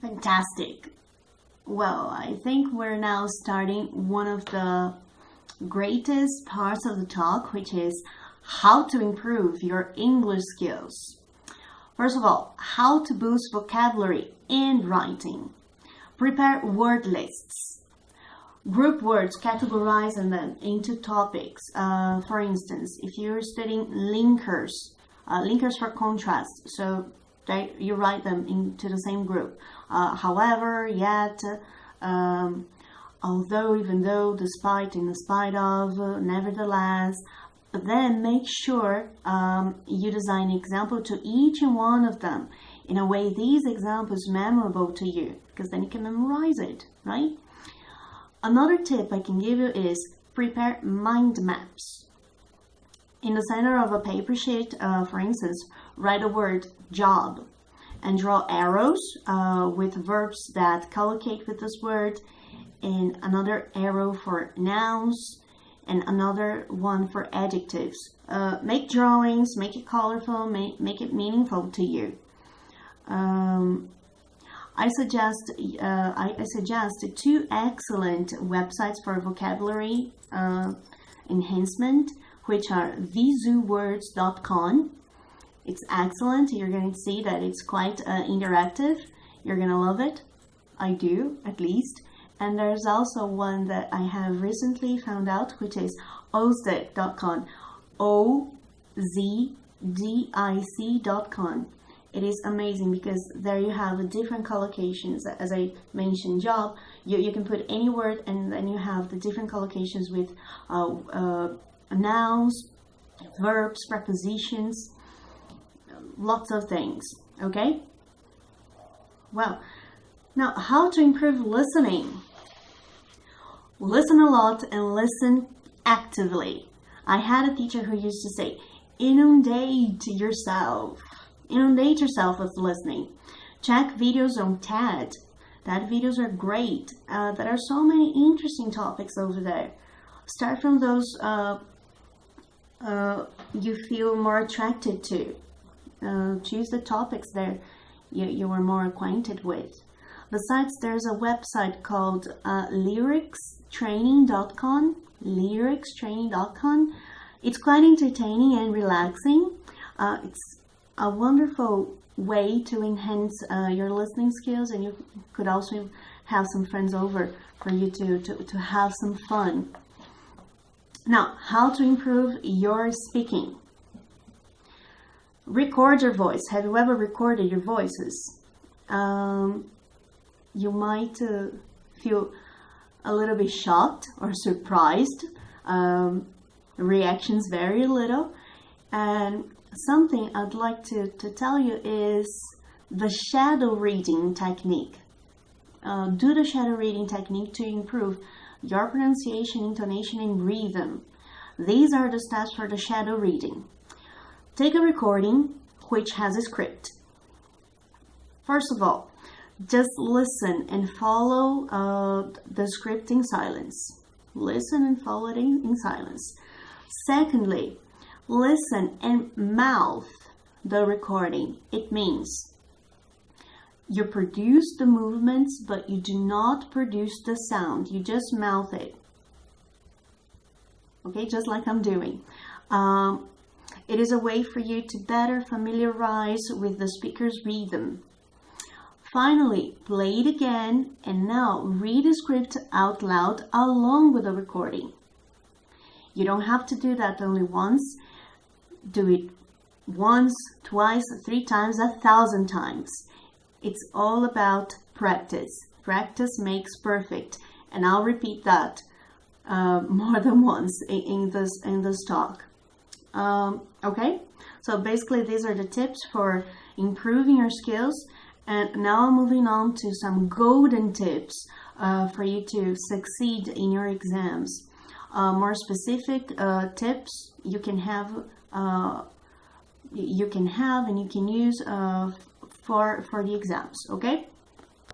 Fantastic. Well, I think we're now starting one of the greatest parts of the talk, which is how to improve your English skills. First of all, how to boost vocabulary and writing. Prepare word lists. Group words, categorize them into topics. For instance, if you're studying linkers for contrast, so you write them into the same group. However, yet, although, even though, despite, in spite of, nevertheless. But then make sure you design an example to each one of them in a way these examples memorable to you, because then you can memorize it, right? Another tip I can give you is prepare mind maps. In the center of a paper sheet, for instance, write the word job and draw arrows with verbs that collocate with this word, and another arrow for nouns, and another one for adjectives. Make drawings, make it colorful, make it meaningful to you. I suggest two excellent websites for vocabulary enhancement, which are visuwords.com. It's excellent. You're going to see that it's quite interactive. You're going to love it. I do, at least. And there's also one that I have recently found out, which is ozdic.com. ozdic.com. It is amazing because there you have different collocations. As I mentioned, job, you can put any word, and then you have the different collocations with nouns, verbs, prepositions, lots of things. Okay? Well, now how to improve listening? Listen a lot and listen actively. I had a teacher who used to say, inundate yourself with listening. Check videos on TED. TED videos are great. There are so many interesting topics over there. Start from those you feel more attracted to. Choose the topics that you are more acquainted with. Besides, there's a website called lyricstraining.com. Lyricstraining.com. It's quite entertaining and relaxing. It's a wonderful way to enhance your listening skills, and you could also have some friends over for you to have some fun. Now, how to improve your speaking? Record your voice. Have you ever recorded your voices? You might feel a little bit shocked or surprised. Reactions vary a little. And something I'd like to tell you is the shadow reading technique. Do the shadow reading technique to improve your pronunciation, intonation, and rhythm. These are the steps for the shadow reading. Take a recording which has a script. First of all, just listen and follow the script in silence. Listen and follow it in silence. Secondly, listen and mouth the recording. It means you produce the movements, but you do not produce the sound. You just mouth it. Okay, just like I'm doing. It is a way for you to better familiarize with the speaker's rhythm. Finally, play it again, and now read the script out loud along with the recording. You don't have to do that only once. Do it once, twice, 3 times, 1,000 times. It's all about practice. Practice makes perfect, and I'll repeat that more than once in this talk. Okay, so basically these are the tips for improving your skills. And now moving on to some golden tips for you to succeed in your exams. More specific tips you can have and you can use for the exams. Okay.